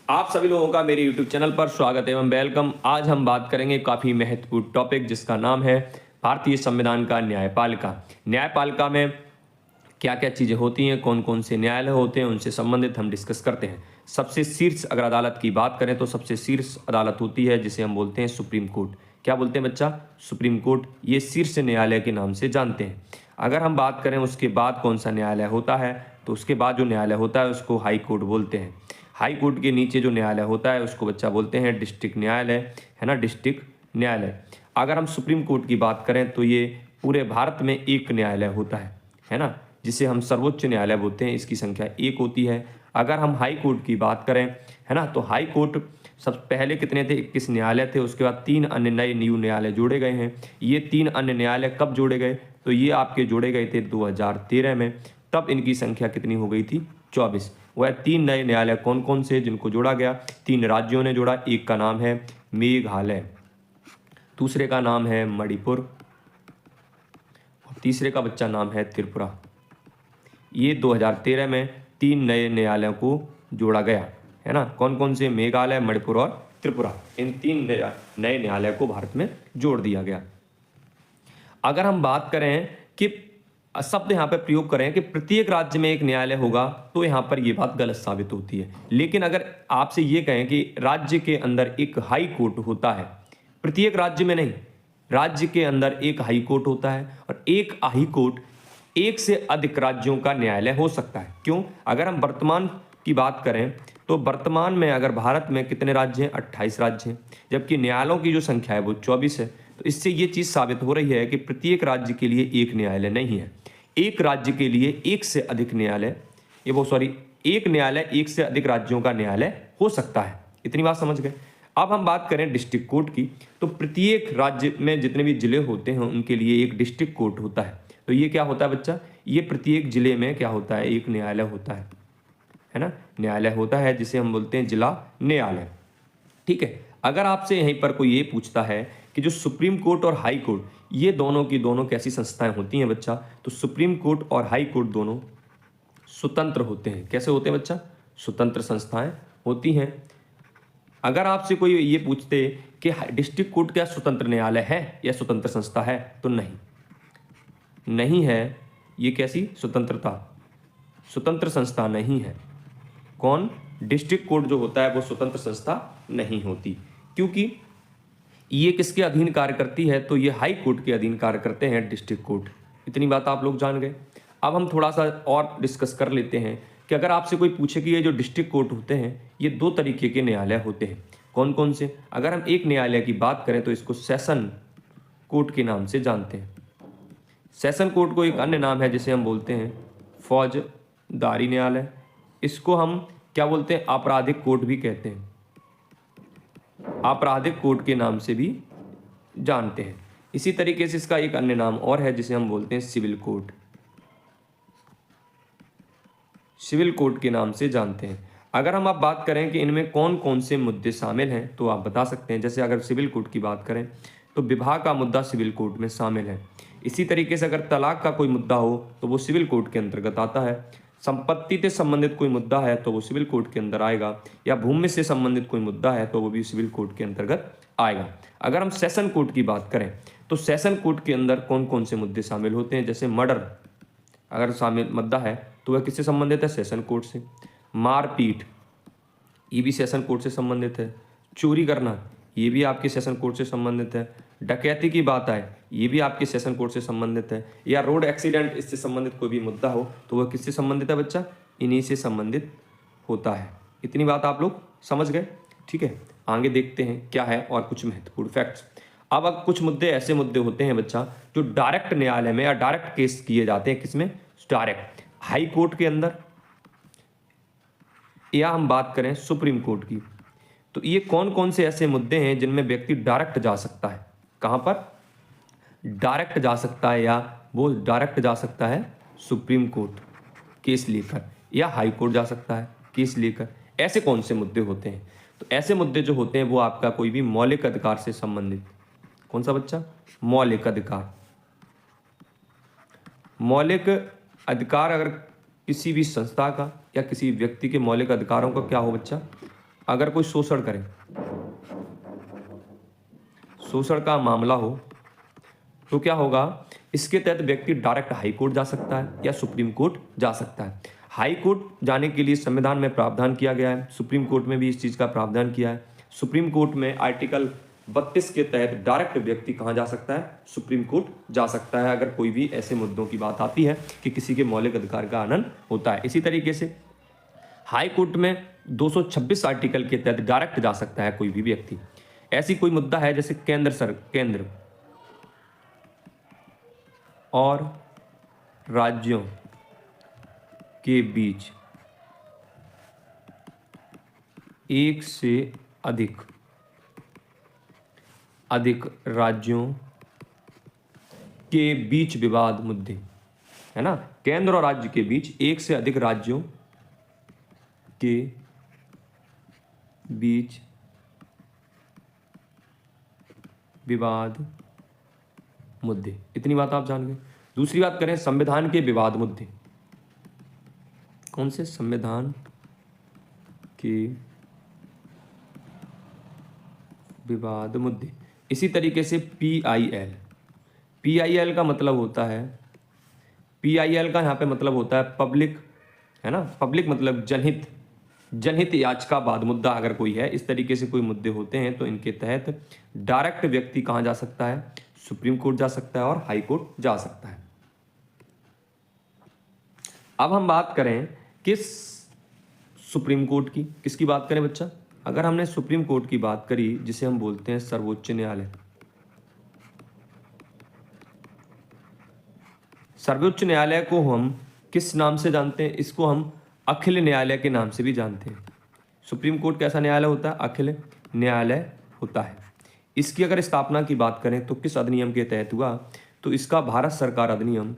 आप सभी लोगों का मेरे YouTube चैनल पर स्वागत एवं वेलकम। आज हम बात करेंगे काफ़ी महत्वपूर्ण टॉपिक जिसका नाम है भारतीय संविधान का न्यायपालिका। न्यायपालिका में क्या क्या चीज़ें होती हैं, कौन कौन से न्यायालय होते हैं, उनसे संबंधित हम डिस्कस करते हैं। सबसे शीर्ष अगर अदालत की बात करें तो सबसे शीर्ष अदालत होती है जिसे हम बोलते हैं सुप्रीम कोर्ट। क्या बोलते हैं बच्चा? Supreme court. ये शीर्ष न्यायालय के नाम से जानते हैं। अगर हम बात करें उसके बाद कौन सा न्यायालय होता है, तो उसके बाद जो न्यायालय होता है उसको हाई कोर्ट बोलते हैं। हाई कोर्ट के नीचे जो न्यायालय होता है उसको बच्चा बोलते हैं डिस्ट्रिक्ट न्यायालय, है ना, डिस्ट्रिक्ट न्यायालय। अगर हम सुप्रीम कोर्ट की बात करें तो ये पूरे भारत में एक न्यायालय होता है ना, जिसे हम सर्वोच्च न्यायालय बोलते हैं। इसकी संख्या एक होती है। अगर हम हाई कोर्ट की बात करें, है ना, तो हाई कोर्ट सब पहले कितने थे? 21 न्यायालय थे। उसके बाद 3 अन्य नए न्यू न्यायालय जोड़े गए हैं। ये 3 अन्य न्यायालय कब जोड़े गए? तो ये आपके जोड़े गए थे 2013 में। तब इनकी संख्या कितनी हो गई थी? 24। वह 3 नए न्यायालय कौन कौन से जिनको जोड़ा गया? 3 राज्यों ने जोड़ा। एक का नाम है मेघालय, दूसरे का नाम है मणिपुर और तीसरे का बच्चा नाम है त्रिपुरा। ये 2013 में 3 नए न्यायालयों को जोड़ा गया, है ना। कौन कौन से? मेघालय, मणिपुर और त्रिपुरा। इन 3 नए न्यायालय को भारत में जोड़ दिया गया। अगर हम बात करें कि शब्द यहाँ पर प्रयोग करें कि प्रत्येक राज्य में एक न्यायालय होगा, तो यहाँ पर ये बात गलत साबित होती है। लेकिन अगर आपसे ये कहें कि राज्य के अंदर एक हाई कोर्ट होता है, प्रत्येक राज्य में नहीं, राज्य के अंदर एक हाई कोर्ट होता है और एक हाई कोर्ट एक से अधिक राज्यों का न्यायालय हो सकता है। क्यों? अगर हम वर्तमान की बात करें तो वर्तमान में अगर भारत में कितने राज्य हैं? 28 राज्य हैं, जबकि न्यायालयों की जो संख्या है वो 24 है। तो इससे ये चीज़ साबित हो रही है कि प्रत्येक राज्य के लिए एक न्यायालय नहीं है। एक राज्य के लिए एक से अधिक न्यायालय, एक न्यायालय एक से अधिक राज्यों का न्यायालय हो सकता है। इतनी बात समझ गए। अब हम बात करें डिस्ट्रिक्ट कोर्ट की, तो प्रत्येक राज्य में जितने भी जिले होते हैं उनके लिए एक डिस्ट्रिक्ट कोर्ट होता है। तो ये क्या होता है बच्चा? ये प्रत्येक जिले में क्या होता है? एक न्यायालय होता है ना, न्यायालय होता है जिसे हम बोलते हैं जिला न्यायालय। ठीक है। अगर आपसे यहीं पर कोई ये पूछता है कि जो सुप्रीम कोर्ट और हाई कोर्ट, ये दोनों की दोनों कैसी संस्थाएं होती हैं बच्चा? तो सुप्रीम कोर्ट और हाई कोर्ट दोनों स्वतंत्र होते हैं। कैसे होते हैं बच्चा? स्वतंत्र संस्थाएं होती हैं। अगर आपसे कोई ये पूछते कि डिस्ट्रिक्ट कोर्ट क्या स्वतंत्र न्यायालय है या स्वतंत्र संस्था है, तो नहीं है। ये कैसी स्वतंत्रता? स्वतंत्र संस्था नहीं है। कौन? डिस्ट्रिक्ट कोर्ट जो होता है वो स्वतंत्र संस्था नहीं होती, क्योंकि ये किसके अधीन कार्य करती है? तो ये हाई कोर्ट के अधीन कार्य करते हैं डिस्ट्रिक्ट कोर्ट। इतनी बात आप लोग जान गए। अब हम थोड़ा सा और डिस्कस कर लेते हैं कि अगर आपसे कोई पूछे कि ये जो डिस्ट्रिक्ट कोर्ट होते हैं ये 2 तरीके के न्यायालय होते हैं। कौन कौन से? अगर हम एक न्यायालय की बात करें तो इसको सेशन कोर्ट के नाम से जानते हैं। सेशन कोर्ट को एक अन्य नाम है जिसे हम बोलते हैं फौजदारी न्यायालय। इसको हम क्या बोलते हैं? आपराधिक कोर्ट भी कहते हैं। आपराधिक कोर्ट के नाम से भी जानते हैं। इसी तरीके से इसका एक अन्य नाम और है जिसे हम बोलते हैं सिविल कोर्ट। सिविल कोर्ट के नाम से जानते हैं। अगर हम अब बात करें कि इनमें कौन कौन से मुद्दे शामिल हैं, तो आप बता सकते हैं। जैसे अगर सिविल कोर्ट की बात करें तो विवाह का मुद्दा सिविल कोर्ट में शामिल है। इसी तरीके से अगर तलाक का कोई मुद्दा हो तो वो सिविल कोर्ट के अंतर्गत आता है। संपत्ति से संबंधित कोई मुद्दा है तो वो सिविल कोर्ट के अंदर आएगा, या भूमि से संबंधित कोई मुद्दा है तो वो भी सिविल कोर्ट के अंतर्गत आएगा। अगर हम सेशन कोर्ट की बात करें तो सेशन कोर्ट के अंदर कौन कौन से मुद्दे शामिल होते हैं? जैसे मर्डर अगर शामिल मुद्दा है तो वह किससे संबंधित है? सेशन कोर्ट से। मारपीट, ये भी सेशन कोर्ट से संबंधित है। चोरी करना, ये भी आपके सेशन कोर्ट से संबंधित है। डकैती की बात आए, ये भी आपके सेशन कोर्ट से संबंधित है। या रोड एक्सीडेंट, इससे संबंधित कोई भी मुद्दा हो तो वह किससे संबंधित है बच्चा? इन्हीं से संबंधित होता है। इतनी बात आप लोग समझ गए। ठीक है, आगे देखते हैं क्या है और कुछ महत्वपूर्ण फैक्ट्स। अब कुछ मुद्दे ऐसे मुद्दे होते हैं बच्चा जो डायरेक्ट न्यायालय में या डायरेक्ट केस किए जाते हैं। किसमें? डायरेक्ट हाई कोर्ट के अंदर, या हम बात करें सुप्रीम कोर्ट की। तो ये कौन कौन से ऐसे मुद्दे हैं जिनमें व्यक्ति डायरेक्ट जा सकता है? कहां पर डायरेक्ट जा सकता है? या वो डायरेक्ट जा सकता है सुप्रीम कोर्ट केस लेकर, या हाई कोर्ट जा सकता है केस लेकर। ऐसे कौन से मुद्दे होते हैं? तो ऐसे मुद्दे जो होते हैं वो आपका कोई भी मौलिक अधिकार से संबंधित। कौन सा बच्चा? मौलिक अधिकार। मौलिक अधिकार अगर किसी भी संस्था का या किसी व्यक्ति के मौलिक अधिकारों का क्या हो बच्चा? अगर कोई शोषण करे, शोषण का मामला हो तो क्या होगा, इसके तहत व्यक्ति डायरेक्ट हाई कोर्ट जा सकता है या सुप्रीम कोर्ट जा सकता है। हाई कोर्ट जाने के लिए संविधान में प्रावधान किया गया है, सुप्रीम कोर्ट में भी इस चीज़ का प्रावधान किया है। सुप्रीम कोर्ट में आर्टिकल 32 के तहत डायरेक्ट व्यक्ति कहाँ जा सकता है, सुप्रीम कोर्ट जा सकता है, अगर कोई भी ऐसे मुद्दों की बात आती है कि किसी के मौलिक अधिकार का हनन होता है। इसी तरीके से हाई कोर्ट में 226 आर्टिकल के तहत डायरेक्ट जा सकता है कोई भी व्यक्ति। ऐसी कोई मुद्दा है जैसे केंद्र और राज्यों के बीच एक से अधिक राज्यों के बीच विवाद मुद्दे, है ना, केंद्र और राज्य के बीच एक से अधिक राज्यों के बीच विवाद मुद्दे, इतनी बात आप जान गए। दूसरी बात करें संविधान के विवाद मुद्दे, कौन से, संविधान के विवाद मुद्दे। इसी तरीके से पीआईएल का मतलब होता है, पीआईएल का यहाँ पे मतलब होता है पब्लिक, है ना, पब्लिक मतलब जनहित याचिकावाद मुद्दा अगर कोई है, इस तरीके से कोई मुद्दे होते हैं तो इनके तहत डायरेक्ट व्यक्ति कहाँ जा सकता है, सुप्रीम कोर्ट जा सकता है और हाई कोर्ट जा सकता है। अब हम बात करें किस सुप्रीम कोर्ट की, किसकी बात करें बच्चा, अगर हमने सुप्रीम कोर्ट की बात करी जिसे हम बोलते हैं सर्वोच्च न्यायालय। सर्वोच्च न्यायालय को हम किस नाम से जानते हैं, इसको हम अखिल न्यायालय के नाम से भी जानते हैं। सुप्रीम कोर्ट कैसा न्यायालय होता है, अखिल न्यायालय होता है। इसकी अगर स्थापना की बात करें तो किस अधिनियम के तहत हुआ, तो इसका भारत सरकार अधिनियम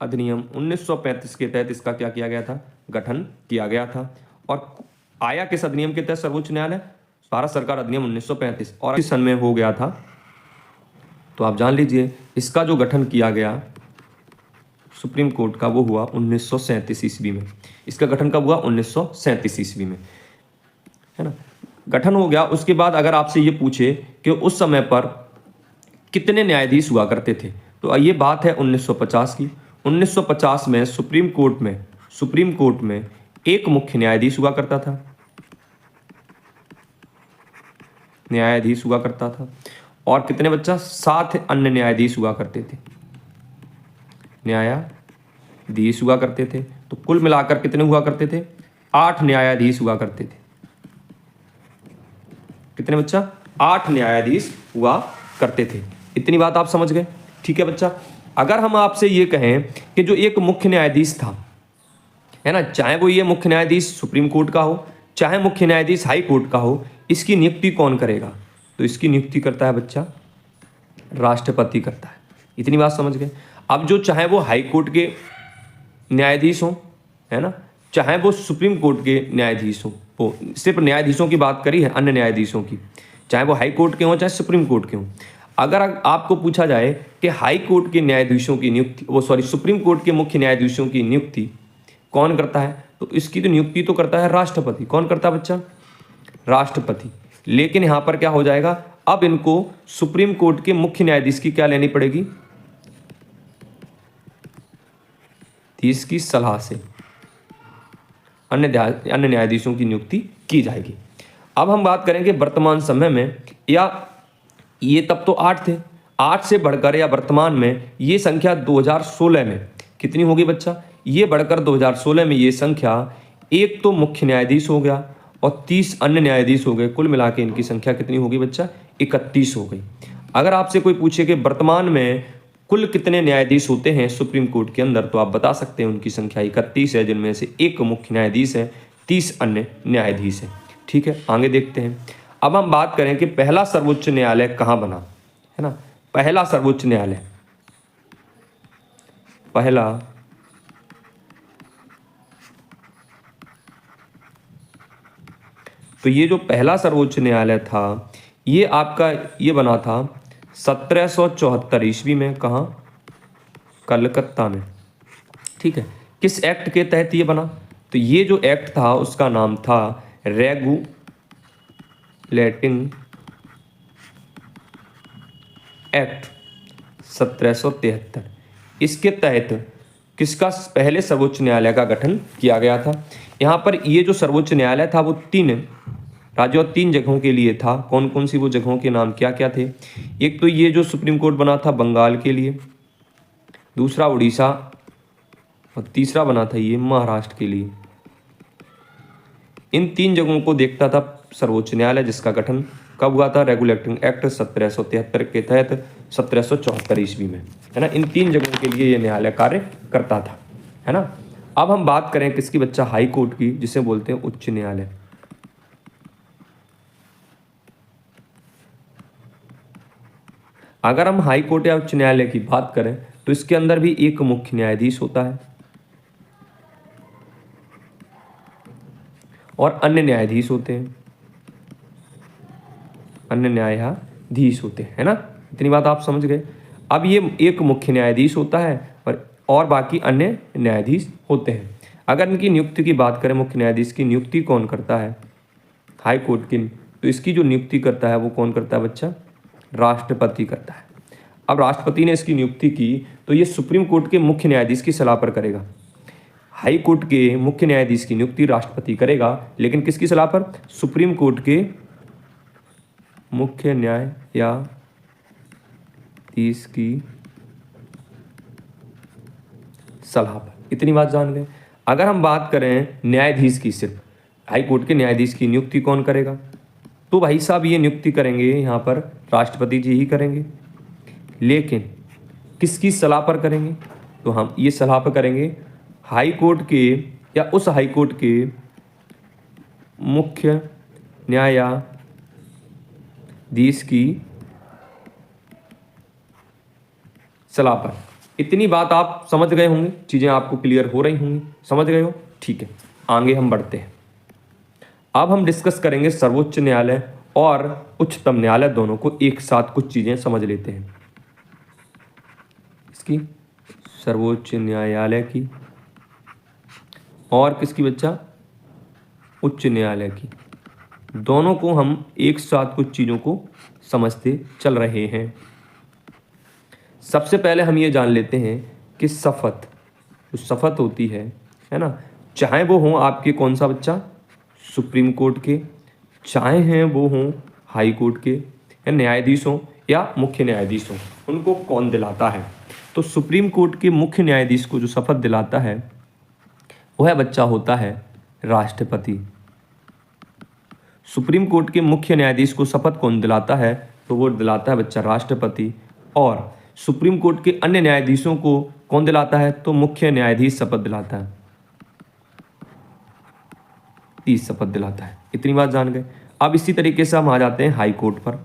1935 के तहत इसका क्या किया गया था, गठन किया गया था। और आया किस अधिनियम के तहत सर्वोच्च न्यायालय, भारत सरकार अधिनियम 1935, और किस सन में हो गया था, तो आप जान लीजिए इसका जो गठन किया गया सुप्रीम कोर्ट का वो हुआ 1937 ईस्वी में। इसका गठन कब हुआ, 1937 ईस्वी में, है ना, गठन हो गया। उसके बाद अगर आपसे ये पूछे कि उस समय पर कितने न्यायाधीश हुआ करते थे, तो ये बात है 1950 की। 1950 में सुप्रीम कोर्ट में एक मुख्य न्यायाधीश हुआ करता था, और कितने बच्चा, 7 अन्य न्यायाधीश हुआ करते थे, तो कुल मिलाकर कितने हुआ करते थे, 8 न्यायाधीश हुआ करते थे। कितने बच्चा, 8 न्यायाधीश हुआ करते थे। इतनी बात आप समझ गए, ठीक है बच्चा। अगर हम आपसे ये कहें कि जो एक मुख्य न्यायाधीश था, है ना, चाहे वो ये मुख्य न्यायाधीश सुप्रीम कोर्ट का हो, चाहे मुख्य न्यायाधीश हाई कोर्ट का हो, इसकी नियुक्ति कौन करेगा, तो इसकी नियुक्ति करता है बच्चा राष्ट्रपति करता है। इतनी बात समझ गए। अब जो चाहे वो हाई कोर्ट के न्यायाधीश हों, है ना, चाहे वो सुप्रीम कोर्ट के न्यायाधीश हों, वो सिर्फ न्यायाधीशों की बात करी है, अन्य न्यायाधीशों की, चाहे वो हाई कोर्ट के हों चाहे सुप्रीम कोर्ट के हों। अगर आपको पूछा जाए कि हाई कोर्ट के न्यायाधीशों की नियुक्ति, सुप्रीम कोर्ट के मुख्य न्यायाधीशों की नियुक्ति कौन करता है, तो इसकी तो नियुक्ति तो करता है राष्ट्रपति। कौन करता है बच्चा, राष्ट्रपति। लेकिन यहां पर क्या हो जाएगा, अब इनको सुप्रीम कोर्ट के मुख्य न्यायाधीश की क्या लेनी पड़ेगी, इसकी सलाह से अन्य न्यायाधीशों की नियुक्ति की जाएगी। अब हम बात करेंगे वर्तमान समय में, या ये तब तो 8 थे, 8 से बढ़कर या वर्तमान में ये संख्या 2016 में कितनी होगी बच्चा, ये बढ़कर 2016 में ये संख्या एक तो मुख्य न्यायाधीश हो गया और 30 अन्य न्यायाधीश हो गए। कुल मिला के इनकी संख्या कितनी होगी बच्चा, 31 हो गई। अगर आपसे कोई पूछे कि वर्तमान में कुल कितने न्यायाधीश होते हैं सुप्रीम कोर्ट के अंदर, तो आप बता सकते हैं उनकी संख्या 31 है, जिनमें से एक मुख्य न्यायाधीश है, 30 अन्य न्यायाधीश है। ठीक है, आगे देखते हैं। अब हम बात करें कि पहला सर्वोच्च न्यायालय कहाँ बना, है ना, पहला सर्वोच्च न्यायालय, तो ये जो पहला सर्वोच्च न्यायालय था ये आपका ये बना था 1774 ईस्वी में। कहाँ, कलकत्ता में। ठीक है, किस एक्ट के तहत ये बना? तो ये जो एक्ट था उसका नाम था रेगुलेटिंग एक्ट 1773। इसके तहत किसका पहले सर्वोच्च न्यायालय का गठन किया गया था? यहाँ पर ये जो सर्वोच्च न्यायालय था वो 3 राज्यों और 3 जगहों के लिए था। कौन कौन सी वो जगहों के नाम क्या क्या थे? एक तो ये जो सुप्रीम कोर्ट बना था बंगाल के लिए, दूसरा उड़ीसा और तीसरा बना था ये महाराष्ट्र के लिए। इन 3 जगहों को देखता था सर्वोच्च न्यायालय, जिसका गठन कब हुआ था? रेगुलेटिंग एक्ट 1773 के तहत 1774 ईस्वी में, है ना। इन 3 जगहों के लिए ये न्यायालय कार्य करता था, है ना। अब हम बात करें किसकी बच्चा? हाई कोर्ट की, जिसे बोलते हैं उच्च न्यायालय। अगर हम हाई कोर्ट या उच्च न्यायालय की बात करें तो इसके अंदर भी एक मुख्य न्यायाधीश होता है और अन्य न्यायाधीश होते हैं, अन्य न्यायाधीश होते हैं, है ना। इतनी बात आप समझ गए। अब ये एक मुख्य न्यायाधीश होता है और बाकी अन्य न्यायाधीश होते हैं। अगर इनकी नियुक्ति की बात करें, मुख्य न्यायाधीश की नियुक्ति कौन करता है? हाई कोर्ट की, तो इसकी जो नियुक्ति करता है वो कौन करता है बच्चा? राष्ट्रपति करता है। अब राष्ट्रपति ने इसकी नियुक्ति की तो ये सुप्रीम कोर्ट के मुख्य न्यायाधीश की सलाह पर करेगा। हाई कोर्ट के मुख्य न्यायाधीश की नियुक्ति राष्ट्रपति करेगा, लेकिन किसकी सलाह पर? सुप्रीम कोर्ट के मुख्य न्यायाधीश की सलाह पर। इतनी बात जान गए। अगर हम बात करें न्यायाधीश की, सिर्फ हाई कोर्ट के न्यायाधीश की नियुक्ति कौन करेगा? तो भाई साहब ये नियुक्ति करेंगे यहाँ पर राष्ट्रपति जी ही करेंगे, लेकिन किसकी सलाह पर करेंगे? तो हम ये सलाह पर करेंगे हाई कोर्ट के या उस हाई कोर्ट के मुख्य न्यायाधीश की सलाह पर। इतनी बात आप समझ गए होंगे, चीज़ें आपको क्लियर हो रही होंगी, समझ गए हो? ठीक है, आगे हम बढ़ते हैं। अब हम डिस्कस करेंगे सर्वोच्च न्यायालय और उच्चतम न्यायालय, दोनों को एक साथ कुछ चीज़ें समझ लेते हैं। इसकी सर्वोच्च न्यायालय की और किसकी बच्चा? उच्च न्यायालय की। दोनों को हम एक साथ कुछ चीज़ों को समझते चल रहे हैं। सबसे पहले हम ये जान लेते हैं कि शपथ, जो शपथ होती है ना, चाहे वो हों आपके कौन सा बच्चा? सुप्रीम कोर्ट के, चाहे हैं वो हों हाई कोर्ट के, या न्यायाधीश हों या मुख्य न्यायाधीश हों, उनको कौन दिलाता है? तो सुप्रीम कोर्ट के मुख्य न्यायाधीश को जो शपथ दिलाता है वह बच्चा होता है राष्ट्रपति। सुप्रीम कोर्ट के मुख्य न्यायाधीश को शपथ कौन दिलाता है? तो वो दिलाता है बच्चा राष्ट्रपति। और सुप्रीम कोर्ट के अन्य न्यायाधीशों को कौन दिलाता है? तो मुख्य न्यायाधीश शपथ दिलाता है, 30 शपथ दिलाता है। इतनी बात जान गए। अब इसी तरीके से हम आ जाते हैं हाई कोर्ट पर।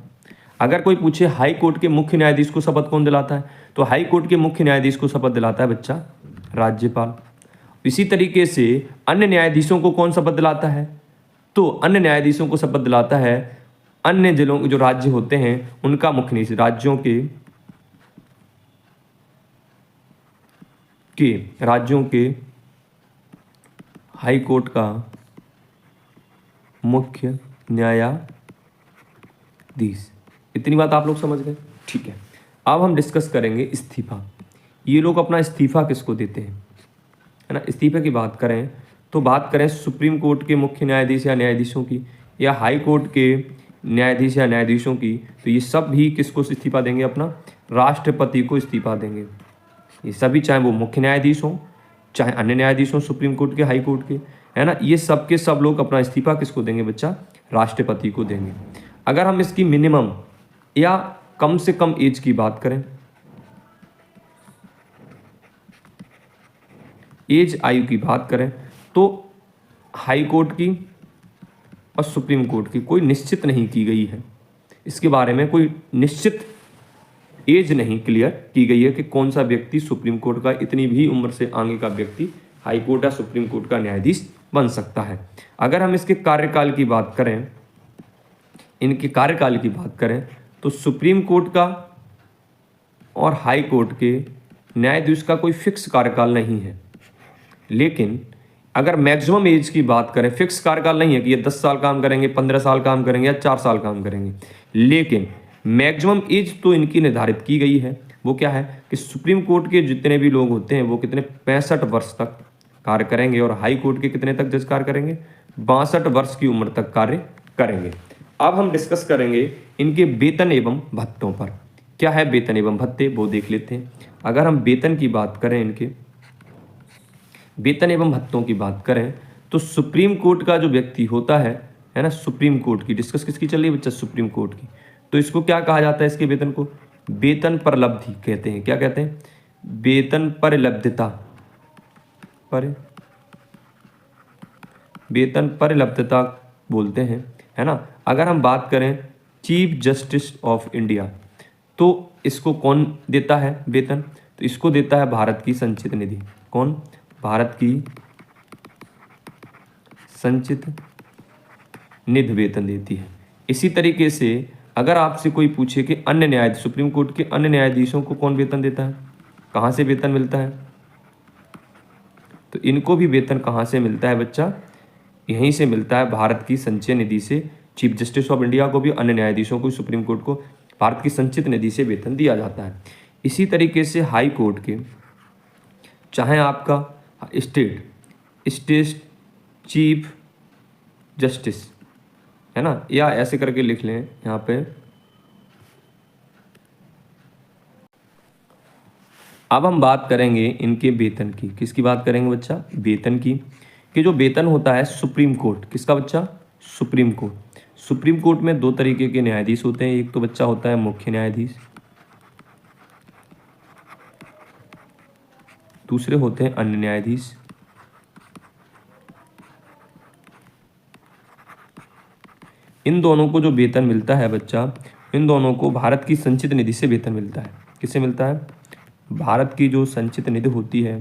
अगर कोई पूछे हाई कोर्ट के मुख्य न्यायाधीश को शपथ कौन दिलाता है? तो हाई कोर्ट के मुख्य न्यायाधीश को शपथ दिलाता है बच्चा राज्यपाल। इसी तरीके से अन्य न्यायाधीशों को कौन शपथ दिलाता है? तो अन्य न्यायाधीशों को शपथ दिलाता है अन्य जिलों, जो राज्य होते हैं उनका मुख्य न्यायाधीश, राज्यों के हाई कोर्ट का मुख्य न्यायाधीश। इतनी बात आप लोग समझ गए? ठीक है, अब हम डिस्कस करेंगे इस्तीफा। ये लोग अपना इस्तीफा किसको देते हैं, है ना। इस्तीफे की बात करें तो बात करें सुप्रीम कोर्ट के मुख्य न्यायाधीश या न्यायाधीशों की, या हाई कोर्ट के न्यायाधीश या न्यायाधीशों की, तो ये सब भी किसको इस्तीफा देंगे? अपना राष्ट्रपति को इस्तीफा देंगे। ये सभी, चाहे वो मुख्य न्यायाधीश हों चाहे अन्य न्यायाधीश हों सुप्रीम कोर्ट के, हाई कोर्ट के, है ना, ये सब के सब लोग अपना इस्तीफा किसको देंगे बच्चा? राष्ट्रपति को देंगे। अगर हम इसकी मिनिमम या कम से कम एज की बात करें, एज आयु की बात करें, तो हाई कोर्ट की और सुप्रीम कोर्ट की कोई निश्चित नहीं की गई है। इसके बारे में कोई निश्चित एज नहीं क्लियर की गई है कि कौन सा व्यक्ति सुप्रीम कोर्ट का, इतनी भी उम्र से आगे का व्यक्ति हाई कोर्ट या सुप्रीम कोर्ट का न्यायाधीश बन सकता है। अगर हम इसके कार्यकाल की बात करें, इनके कार्यकाल की बात करें, तो सुप्रीम कोर्ट का और हाई कोर्ट के न्यायाधीश का कोई फिक्स कार्यकाल नहीं है। लेकिन अगर मैक्सिमम एज की बात करें, फिक्स कार्यकाल नहीं है कि ये 10 साल काम करेंगे, 15 साल काम करेंगे या 4 साल काम करेंगे, लेकिन मैक्सिमम एज तो इनकी निर्धारित की गई है। वो क्या है कि सुप्रीम कोर्ट के जितने भी लोग होते हैं वो कितने 65 वर्ष तक कार्य करेंगे और हाई कोर्ट के कितने तक जज कार्य करेंगे, 62 वर्ष की उम्र तक कार्य करेंगे। अब हम डिस्कस करेंगे इनके वेतन एवं भत्तों पर। क्या है वेतन एवं भत्ते, वो देख लेते हैं। अगर हम वेतन की बात करें, इनके वेतन एवं भत्तों की बात करें, तो सुप्रीम कोर्ट का जो व्यक्ति होता है ना, सुप्रीम कोर्ट की डिस्कस किसकी चल रही है बच्चा, सुप्रीम कोर्ट की, तो इसको क्या कहा जाता है, इसके वेतन को वेतन परलब्धि कहते हैं। क्या कहते हैं, वेतन परिलब्धता, वेतन परिलब्धता बोलते हैं, है ना। अगर हम बात करें चीफ जस्टिस ऑफ इंडिया, तो इसको कौन देता है वेतन, तो इसको देता है भारत की संचित निधि। कौन, भारत की संचित निधि वेतन देती है। इसी तरीके से अगर आपसे कोई पूछे कि अन्य न्यायाधीश, सुप्रीम कोर्ट के अन्य न्यायाधीशों को कौन वेतन देता है, कहाँ से वेतन मिलता है, तो इनको भी वेतन कहाँ से मिलता है बच्चा, यहीं से मिलता है, भारत की संचय निधि से। चीफ जस्टिस ऑफ इंडिया को भी, अन्य न्यायाधीशों को, सुप्रीम कोर्ट को भारत की संचित निधि से वेतन दिया जाता है। इसी तरीके से हाई कोर्ट के, चाहे आपका स्टेट चीफ जस्टिस है ना, या ऐसे करके लिख लें यहाँ पे। अब हम बात करेंगे इनके वेतन की। किसकी बात करेंगे बच्चा, वेतन की। कि जो वेतन होता है सुप्रीम कोर्ट, किसका बच्चा, सुप्रीम कोर्ट। सुप्रीम कोर्ट में दो तरीके के न्यायाधीश होते हैं, एक तो बच्चा होता है मुख्य न्यायाधीश, दूसरे होते हैं अन्य न्यायाधीश। इन दोनों को जो वेतन मिलता है बच्चा, इन दोनों को भारत की संचित निधि से वेतन मिलता है। किससे मिलता है, भारत की जो संचित निधि होती है,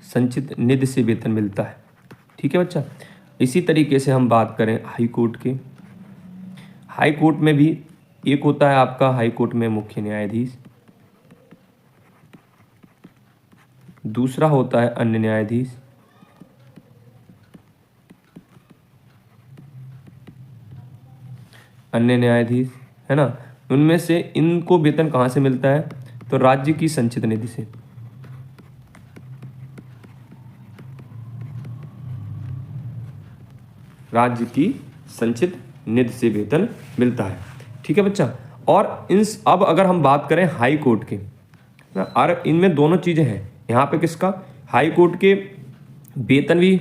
संचित निधि से वेतन मिलता है। ठीक है बच्चा। इसी तरीके से हम बात करें हाई कोर्ट के, हाई कोर्ट में भी एक होता है आपका हाई कोर्ट में मुख्य न्यायाधीश, दूसरा होता है अन्य न्यायाधीश। अन्य न्यायाधीश है ना, उनमें से इनको वेतन कहाँ से मिलता है, तो राज्य की संचित निधि से। राज्य की संचित निधि से वेतन मिलता है। ठीक है बच्चा। और अब अगर हम बात करें हाई कोर्ट के, और इनमें दोनों चीजें हैं। यहाँ पे किसका, हाई कोर्ट के वेतन भी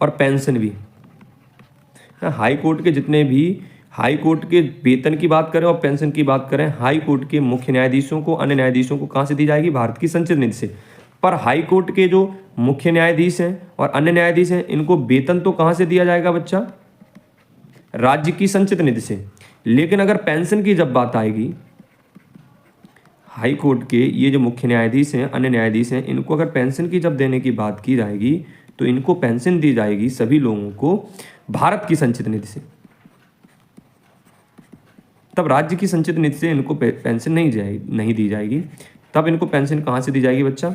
और पेंशन भी। हाई कोर्ट के जितने भी, हाई कोर्ट के वेतन की बात करें और पेंशन की बात करें, हाई कोर्ट के मुख्य न्यायाधीशों को, अन्य न्यायाधीशों को कहाँ से दी जाएगी, भारत की संचित निधि से। पर हाई कोर्ट के जो मुख्य न्यायाधीश हैं और अन्य न्यायाधीश हैं, इनको वेतन तो कहाँ से दिया जाएगा बच्चा, राज्य की संचित निधि से। लेकिन अगर पेंशन की जब बात आएगी, हाई कोर्ट के ये जो मुख्य न्यायाधीश हैं, अन्य न्यायाधीश हैं, इनको अगर पेंशन की जब देने की बात की जाएगी, तो इनको पेंशन दी जाएगी सभी लोगों को भारत की संचित निधि से। तब राज्य की संचित निधि से इनको पेंशन नहीं दी जाएगी। तब इनको पेंशन कहाँ से दी जाएगी बच्चा,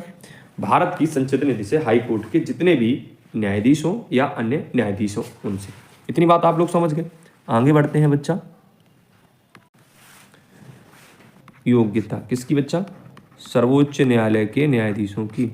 भारत की संचित निधि से, हाई कोर्ट के जितने भी न्यायाधीश हो या अन्य न्यायाधीश हो उनसे। इतनी बात आप लोग समझ गए। आगे बढ़ते हैं बच्चा। योग्यता किसकी बच्चा, सर्वोच्च न्यायालय के न्यायाधीशों की।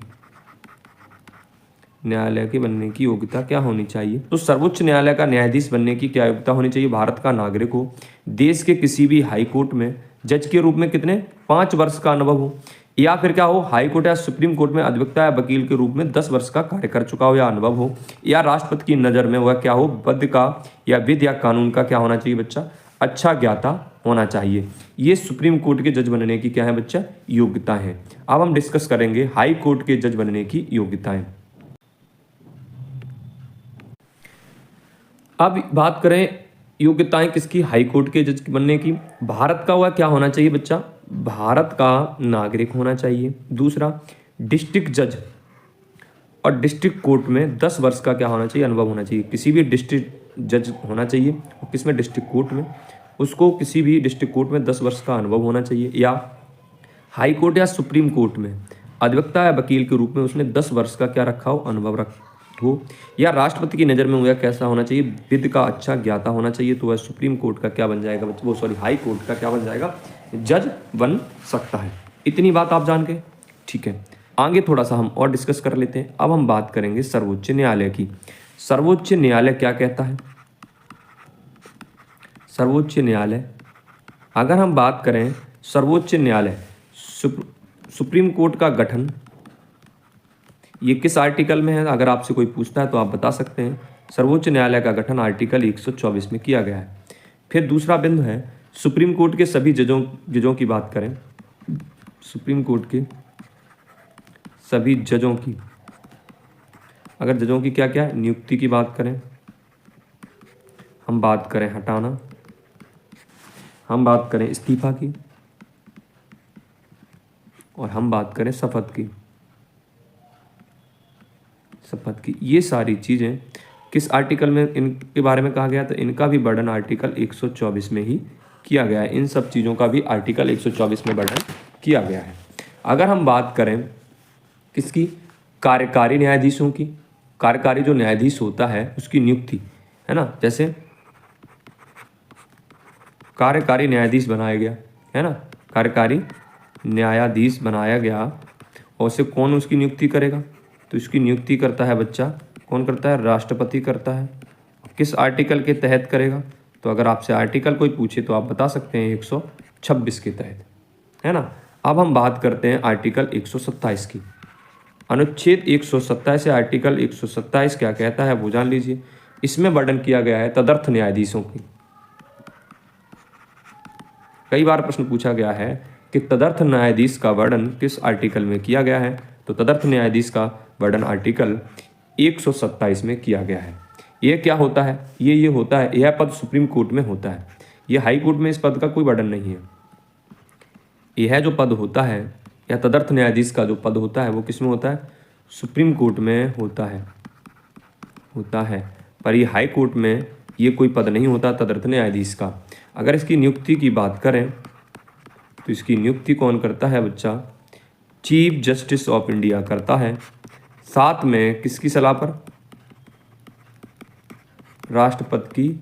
न्यायालय के बनने की योग्यता क्या होनी चाहिए, तो सर्वोच्च न्यायालय का न्यायाधीश बनने की क्या योग्यता होनी चाहिए, भारत का नागरिक हो, देश के किसी भी हाई कोर्ट में जज के रूप में कितने 5 वर्ष का अनुभव हो, या फिर क्या हो, हाई कोर्ट या सुप्रीम कोर्ट में अधिवक्ता या वकील के रूप में 10 वर्ष का कार्य कर चुका हो या अनुभव हो, या राष्ट्रपति की नज़र में वह क्या हो, पद का या विधि या कानून का क्या होना चाहिए बच्चा, अच्छा ज्ञाता होना चाहिए। ये सुप्रीम कोर्ट के जज बनने की क्या है बच्चा, योग्यता है। अब हम डिस्कस करेंगे हाई कोर्ट के जज बनने की योग्यताएं। अब बात करें योग्यताएं किसकी, हाई कोर्ट के जज बनने की। भारत का वह क्या होना चाहिए बच्चा, भारत का नागरिक होना चाहिए। दूसरा, डिस्ट्रिक्ट जज और डिस्ट्रिक्ट कोर्ट में 10 वर्ष का क्या होना चाहिए, अनुभव होना चाहिए। किसी भी डिस्ट्रिक्ट जज होना चाहिए और किसमें, डिस्ट्रिक्ट कोर्ट में, उसको किसी भी डिस्ट्रिक्ट कोर्ट में 10 वर्ष का अनुभव होना चाहिए। या हाई कोर्ट या सुप्रीम कोर्ट में अधिवक्ता या वकील के रूप में उसने 10 वर्ष का क्या रखा हो, अनुभव हो, या राष्ट्रपति की नज़र में वह कैसा होना चाहिए, विधि का अच्छा ज्ञाता होना चाहिए, तो वह सुप्रीम कोर्ट का क्या बन जाएगा, वो सॉरी हाई कोर्ट का क्या बन जाएगा, जज बन सकता है। इतनी बात आप जान के ठीक है। आगे थोड़ा सा हम और डिस्कस कर लेते हैं। अब हम बात करेंगे सर्वोच्च न्यायालय की। सर्वोच्च न्यायालय क्या कहता है? सर्वोच्च न्यायालय, अगर हम बात करें सर्वोच्च न्यायालय सुप्रीम कोर्ट का गठन ये किस आर्टिकल में है, अगर आपसे कोई पूछता है तो आप बता सकते हैं। सर्वोच्च न्यायालय का गठन आर्टिकल 124 में किया गया है। फिर दूसरा बिंदु है सुप्रीम कोर्ट के सभी जजों की बात करें, सुप्रीम कोर्ट के सभी जजों की, अगर जजों की क्या क्या है, नियुक्ति की बात करें, हम बात करें हटाना, हम बात करें इस्तीफा की, और हम बात करें शपथ की, ये सारी चीज़ें किस आर्टिकल में इनके बारे में कहा गया? तो इनका भी वर्णन आर्टिकल 124 में ही किया गया है। इन सब चीज़ों का भी आर्टिकल 124 में वर्णन किया गया है। अगर हम बात करें किसकी, कार्यकारी न्यायाधीशों की, कार्यकारी जो न्यायाधीश होता है उसकी नियुक्ति है ना, जैसे कार्यकारी न्यायाधीश बनाया गया है ना, कार्यकारी न्यायाधीश बनाया गया, और उसे कौन उसकी नियुक्ति करेगा? तो इसकी नियुक्ति करता है बच्चा, कौन करता है? राष्ट्रपति करता है। किस आर्टिकल के तहत करेगा? तो अगर आपसे आर्टिकल कोई पूछे तो आप बता सकते हैं 126 के तहत, है ना। अब हम बात करते हैं आर्टिकल 127 की। अनुच्छेद 127 से आर्टिकल 127 क्या कहता है वो जान लीजिए। इसमें वर्णन किया गया है तदर्थ न्यायाधीशों की। कई बार प्रश्न पूछा गया है कि तदर्थ न्यायाधीश का वर्णन किस आर्टिकल में किया गया है? तो तदर्थ न्यायाधीश का वर्णन आर्टिकल 127 में किया गया है। यह क्या होता है? ये होता है, यह पद सुप्रीम कोर्ट में होता है। यह हाई कोर्ट में इस पद का कोई वर्णन नहीं है। यह जो पद होता है या तदर्थ न्यायाधीश का जो पद होता है वो किस में होता है? सुप्रीम कोर्ट में होता है। पर ये हाई कोर्ट में ये कोई पद नहीं होता तदर्थ न्यायाधीश का। अगर इसकी नियुक्ति की बात करें तो इसकी नियुक्ति कौन करता है बच्चा? चीफ जस्टिस ऑफ इंडिया करता है, साथ में किसकी सलाह पर? राष्ट्रपति की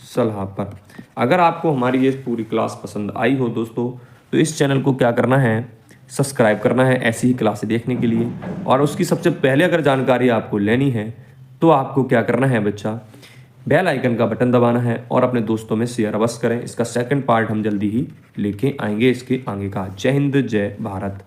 सलाह पर। अगर आपको हमारी ये पूरी क्लास पसंद आई हो दोस्तों तो इस चैनल को क्या करना है? सब्सक्राइब करना है ऐसी ही क्लासें देखने के लिए। और उसकी सबसे पहले अगर जानकारी आपको लेनी है तो आपको क्या करना है बच्चा? बेल आइकन का बटन दबाना है और अपने दोस्तों में शेयर अवश्य करें। इसका सेकंड पार्ट हम जल्दी ही लेके आएंगे इसके आगे का। जय हिंद, जय भारत।